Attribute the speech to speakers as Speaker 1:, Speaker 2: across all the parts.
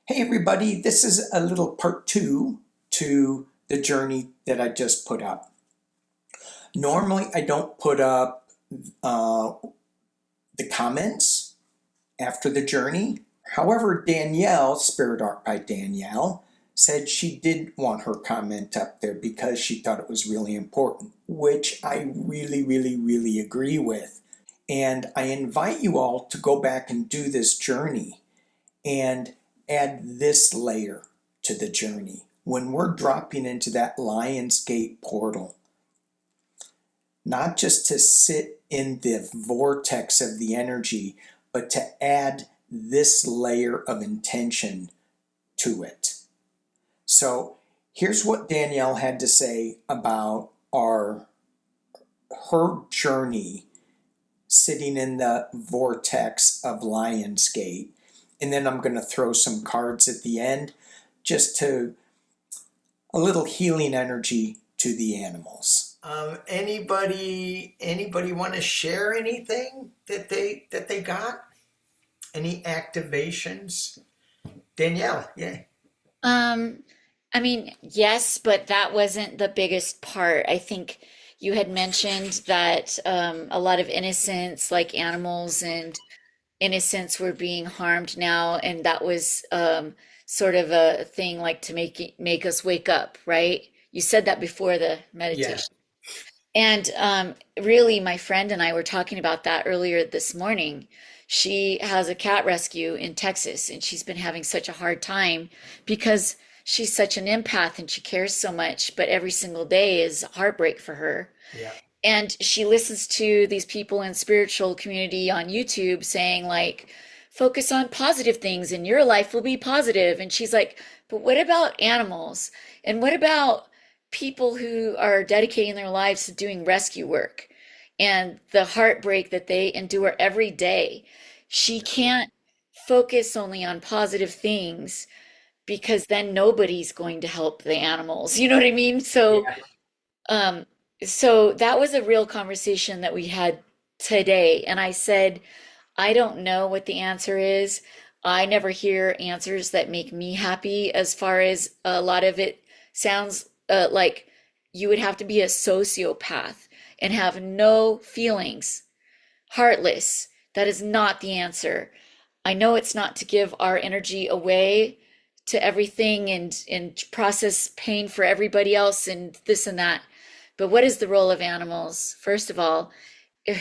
Speaker 1: Hey everybody, this is a little part two to the journey that I just put up. Normally I don't put up uh, the comments after the journey. However, Danielle, Spirit Art by Danielle, said she did want her comment up there because she thought it was really important, which I really agree with. And I invite you all to go back and do this journey and add this layer to the journey. When we're dropping into that Lionsgate portal, not just to sit in the vortex of the energy, but to add this layer of intention to it. So here's what Danielle had to say about her journey sitting in the vortex of Lionsgate. And then I'm going to throw some cards at the end just to a little healing energy to the animals. Anybody want to share anything that they got? Any activations? Danielle, yeah.
Speaker 2: Um, I mean, yes, but that wasn't the biggest part. I think you had mentioned that a lot of innocents, like animals and innocents, were being harmed now, and that was sort of a thing like to make us wake up, right? You said that before the
Speaker 1: Yeah.
Speaker 2: meditation. And really, my friend and I were talking about that earlier this morning. She has a cat rescue in Texas, and she's been having such a hard time because she's such an empath and she cares so much, but every single day is heartbreak for her.
Speaker 1: Yeah.
Speaker 2: And she listens to these people in spiritual community on YouTube saying, like, focus on positive things and your life will be positive. And she's like, but what about animals? And what about people who are dedicating their lives to doing rescue work and the heartbreak that they endure every day? She can't focus only on positive things because then nobody's going to help the animals. You know what I mean?
Speaker 1: Yeah.
Speaker 2: Um, so that was a real conversation that we had today. And I said, I don't know what the answer is. I never hear answers that make me happy, as far as a lot of it sounds like you would have to be a sociopath and have no feelings, heartless. That is not the answer. I know it's not to give our energy away to everything and process pain for everybody else and this and that. But what is the role of animals? First of all,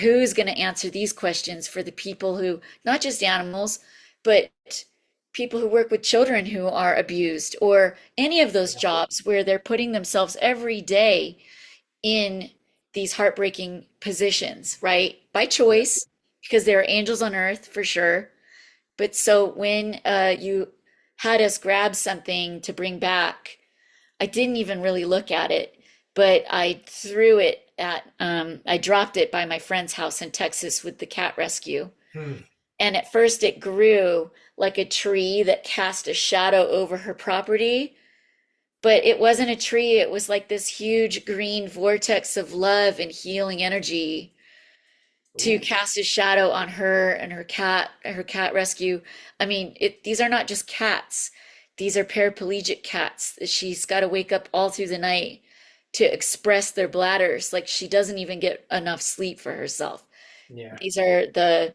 Speaker 2: who's going to answer these questions for the people who, not just animals, but people who work with children who are abused, or any of those jobs where they're putting themselves every day in these heartbreaking positions, right? By
Speaker 1: Yeah.
Speaker 2: choice, because there are angels on earth for sure. But so when you had us grab something to bring back, I didn't even really look at it, but I threw it I dropped it by my friend's house in Texas with the cat rescue.
Speaker 1: Hmm.
Speaker 2: And at first it grew like a tree that cast a shadow over her property, but it wasn't a tree. It was like this huge green vortex of love and healing energy to
Speaker 1: Ooh.
Speaker 2: cast a shadow on her and her cat rescue. I mean, these are not just cats. These are paraplegic cats. She's got to wake up all through the night to express their bladders. Like, she doesn't even get enough sleep for herself.
Speaker 1: Yeah.
Speaker 2: These are the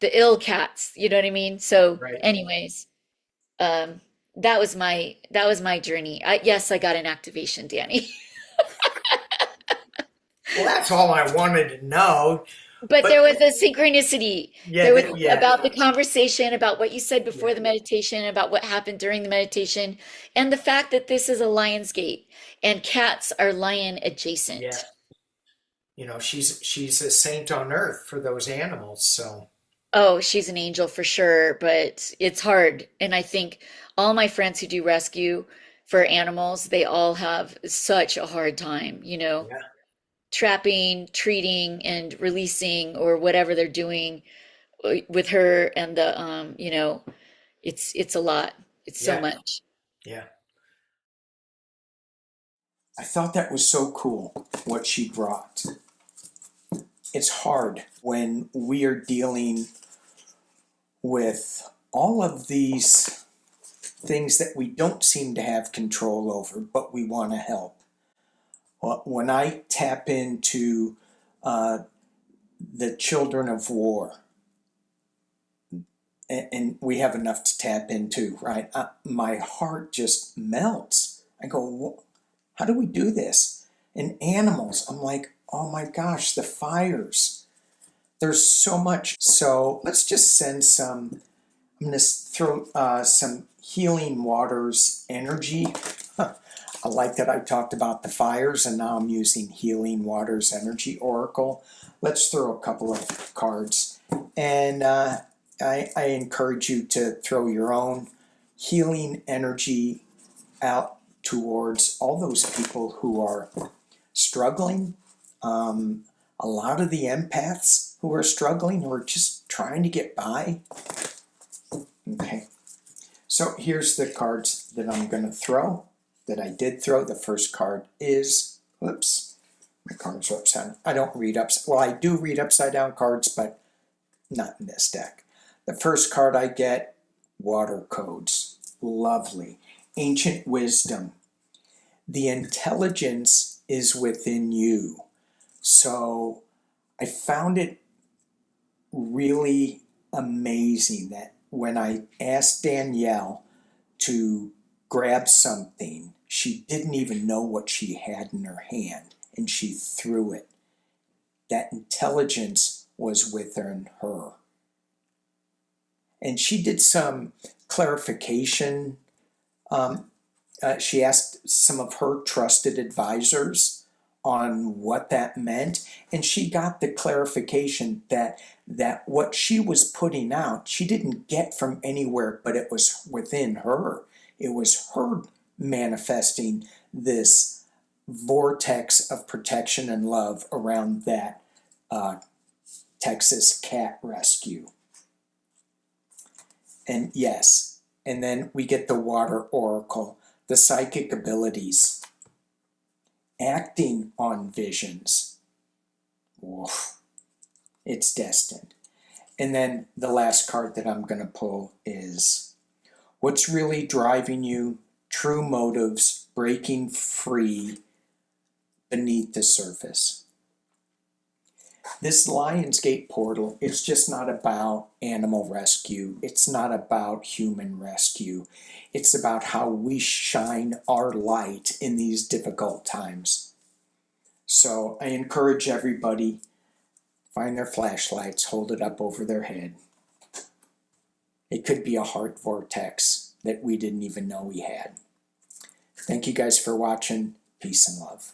Speaker 2: the ill cats, you know what I mean? So,
Speaker 1: Right.
Speaker 2: anyways, um that was my journey. Yes, I got an activation, Danny.
Speaker 1: Well, that's all I wanted to know.
Speaker 2: But
Speaker 1: But
Speaker 2: there was a synchronicity.
Speaker 1: yeah,
Speaker 2: There was
Speaker 1: yeah,
Speaker 2: about the conversation, about what you said before
Speaker 1: yeah,
Speaker 2: the meditation, about what happened during the meditation, and the fact that this is a lion's gate and cats are lion
Speaker 1: yeah.
Speaker 2: adjacent.
Speaker 1: She's a saint on earth for those animals. So
Speaker 2: Oh, she's an angel for sure, but it's hard. And I think all my friends who do rescue for animals, they all have such a hard time,
Speaker 1: yeah,
Speaker 2: trapping, treating, and releasing, or whatever they're doing with her and the it's a lot. It's so
Speaker 1: yeah,
Speaker 2: much.
Speaker 1: yeah. I thought that was so cool what she brought. It's hard when we are dealing with all of these. things that we don't seem to have control over, but we want to help. When I tap into the children of war, and we have enough to tap into, right? My heart just melts. I go, how do we do this? And animals, I'm like, oh my gosh, the fires. There's so much. So let's just send some, I'm going to throw some healing waters energy. I like that I talked about the fires and now I'm using healing waters energy oracle. Let's throw a couple of cards. And I encourage you to throw your own healing energy out towards all those people who are struggling. A lot of the empaths who are struggling, who are just trying to get by. Okay, so here's the cards that I'm going to throw, that I did throw. The first card is, whoops, my cards are upside down. I don't read upside, well, I do read upside down cards, but not in this deck. The first card I get, water codes. Lovely. Ancient wisdom. The intelligence is within you. So I found it really amazing that when I asked Danielle to grab something, she didn't even know what she had in her hand, and she threw it. That intelligence was within her. And she did some clarification. She asked some of her trusted advisors on what that meant, and she got the clarification that what she was putting out, she didn't get from anywhere, but it was within her. It was her manifesting this vortex of protection and love around that Texas cat rescue. And yes, and then we get the water oracle, the psychic abilities, acting on visions. Oof, it's destined. And then the last card that I'm going to pull is what's really driving you, true motives, breaking free beneath the surface. This Lionsgate portal, it's just not about animal rescue. It's not about human rescue. It's about how we shine our light in these difficult times. So I encourage everybody, find their flashlights, hold it up over their head. It could be a heart vortex that we didn't even know we had. Thank you guys for watching. Peace and love.